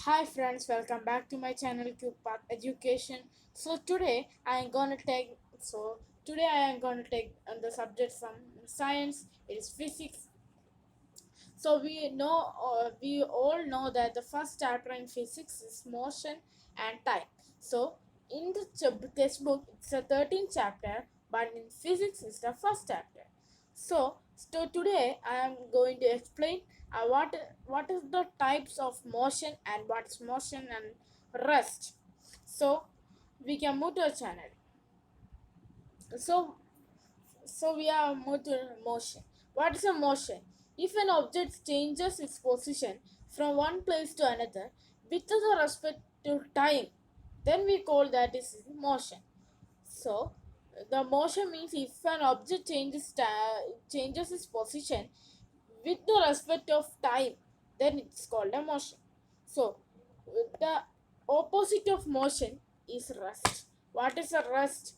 Hi friends, welcome back to my channel Q Path Education. Today I am going to take the subject from science. It is physics. We all know that the first chapter in physics is motion and time. So in the textbook it's a 13th chapter, but in physics it's the first chapter. So today I am going to explain what is the types of motion and what is motion and rest. So we can move to a channel. So so we are moved to motion. What is a motion? If an object changes its position from one place to another without respect to time, then we call that is motion. So the motion means if an object changes its position with the respect of time, then it's called a motion. So the opposite of motion is rest. What is a rest?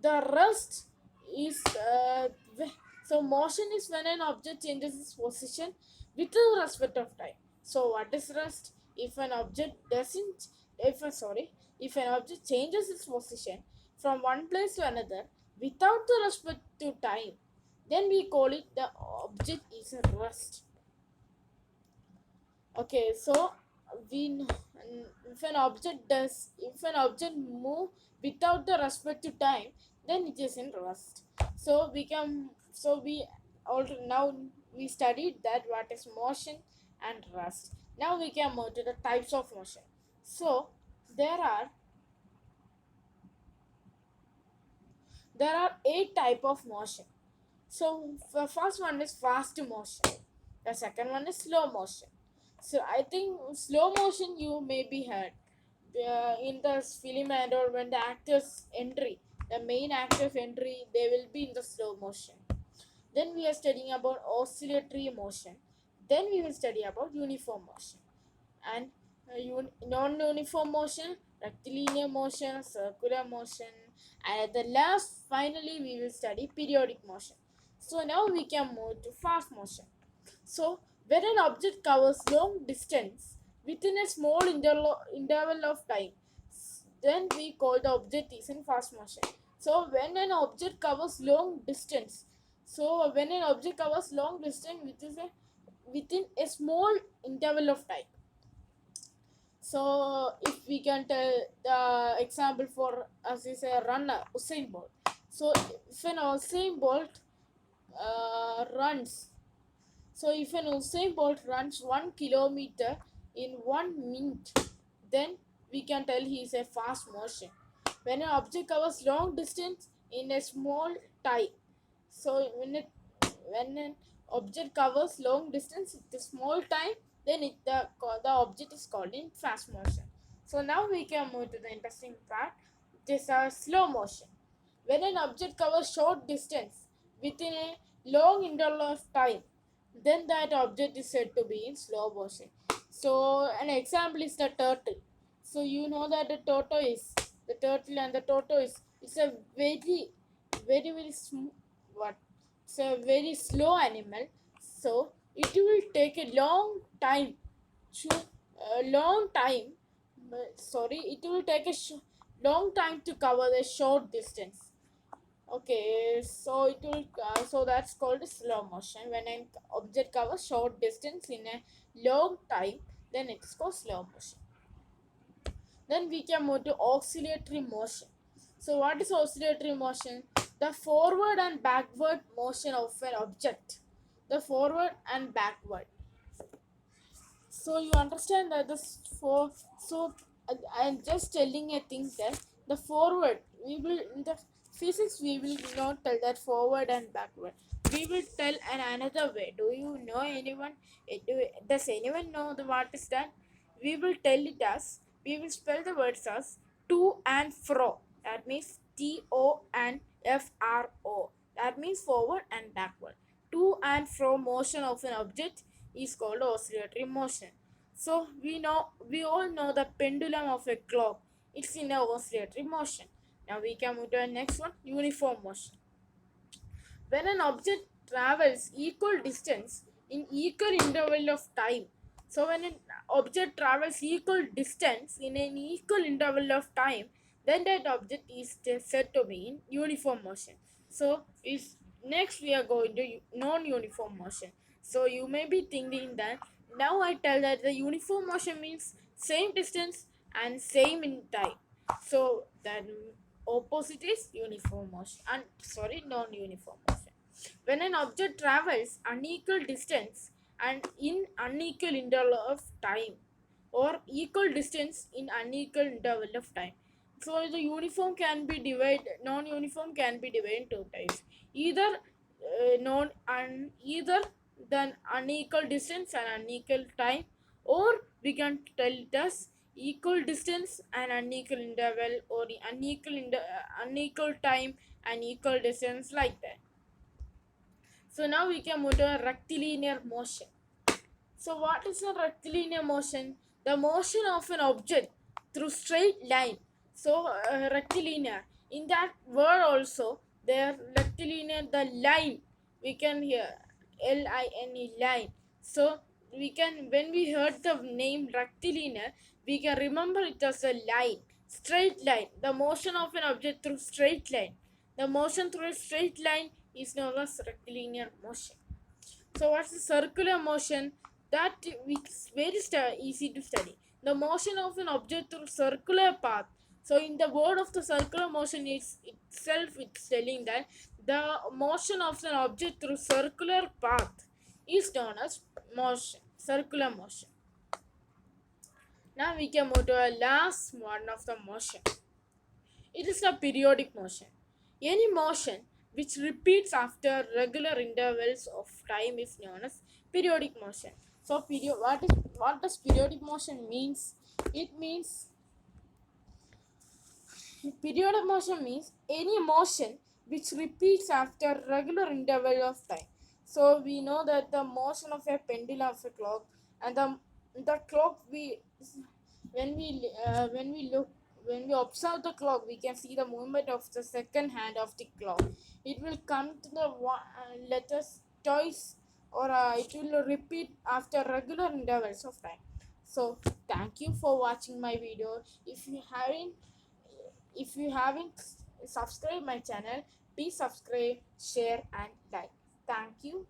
The rest is so motion is when an object changes its position with the respect of time. So what is rest? If an object doesn't if sorry if an object changes its position from one place to another without the respect to time, then we call it the object is a rest. Okay, so we kn- if an object move without the respect to time, then it is in rest. So we can so we already now we studied that what is motion and rest. Now we can move to the types of motion. So there are there are 8 type of motion. So the first one is fast motion. The second one is slow motion. So I think slow motion you may be heard in the film and or when the actors entry, the main actors entry, they will be in the slow motion. Then we are studying about oscillatory motion. Then we will study about uniform motion and non-uniform motion, rectilinear motion, circular motion, and at the last, finally, we will study periodic motion. So now we can move to fast motion. So when an object covers long distance within a small interval of time, then we call the object is in fast motion. So when an object covers long distance, when an object covers long distance within a small interval of time, so if we can tell the example for as is a runner Usain Bolt. So if an Usain Bolt runs, so if an Usain Bolt runs 1 kilometer in 1 minute, then we can tell he is a fast motion. When an object covers long distance in a small time, so when an object covers long distance in a small time, then the object is called in fast motion. So now we can move to the interesting part. This is slow motion. When an object covers short distance within a long interval of time, then that object is said to be in slow motion. So an example is the turtle. So you know that the turtle and the tortoise is a very what it's a very slow animal. So it will take a long time to a long time sorry it will take a long time to cover the short distance. Okay, so that's called slow motion. When an object covers short distance in a long time, then it's called slow motion. Then we can move to oscillatory motion. So what is oscillatory motion? The forward and backward motion of an object. The forward and backward. So you understand that this for so I'm just telling a thing that the forward we will in the physics we will not tell that forward and backward. We will tell another way. Do you know anyone? Does anyone know the what is that? We will tell it as we will spell the words as to and fro. That means TO and FRO. That means forward and backward. To and fro motion of an object is called oscillatory motion. So we all know the pendulum of a clock. It's in a oscillatory motion. Now we can move to the next one, uniform motion. When an object travels equal distance in equal interval of time, So when an object travels equal distance in an equal interval of time, then that object is said to be in uniform motion. So is next we are going to non-uniform motion. So you may be thinking that now I tell that the uniform motion means same distance and same in time. So then opposite is uniform motion and sorry non-uniform motion. When an object travels unequal distance and in unequal interval of time or equal distance in unequal interval of time. So the uniform can be divided, non-uniform can be divided in two types. Either non and either then unequal distance and unequal time, or we can tell it as equal distance and unequal interval, or unequal time and equal distance, like that. So now we can move to a rectilinear motion. So what is a rectilinear motion? The motion of an object through straight line. So rectilinear. In that word also, there rectilinear, the line. We can hear line, line. So we can, when we heard the name rectilinear, we can remember it as a line, straight line. The motion of an object through straight line. The motion through a straight line is known as rectilinear motion. So what's the circular motion? That it's very easy to study. The motion of an object through circular path. So in the word of the circular motion is itself, it's telling that the motion of an object through circular path is known as motion, circular motion. Now we can move to a last one of the motion. It is a periodic motion. Any motion which repeats after regular intervals of time is known as periodic motion. So, what does periodic motion means? It means periodic motion means any motion which repeats after regular interval of time. So we know that the motion of a pendulum of a clock, and the clock, we when we look, when we observe the clock, we can see the movement of the second hand of the clock. It will come to the letters twice, or it will repeat after regular intervals of time. So thank you for watching my video. If you haven't subscribed my channel, please subscribe, share and like. Thank you.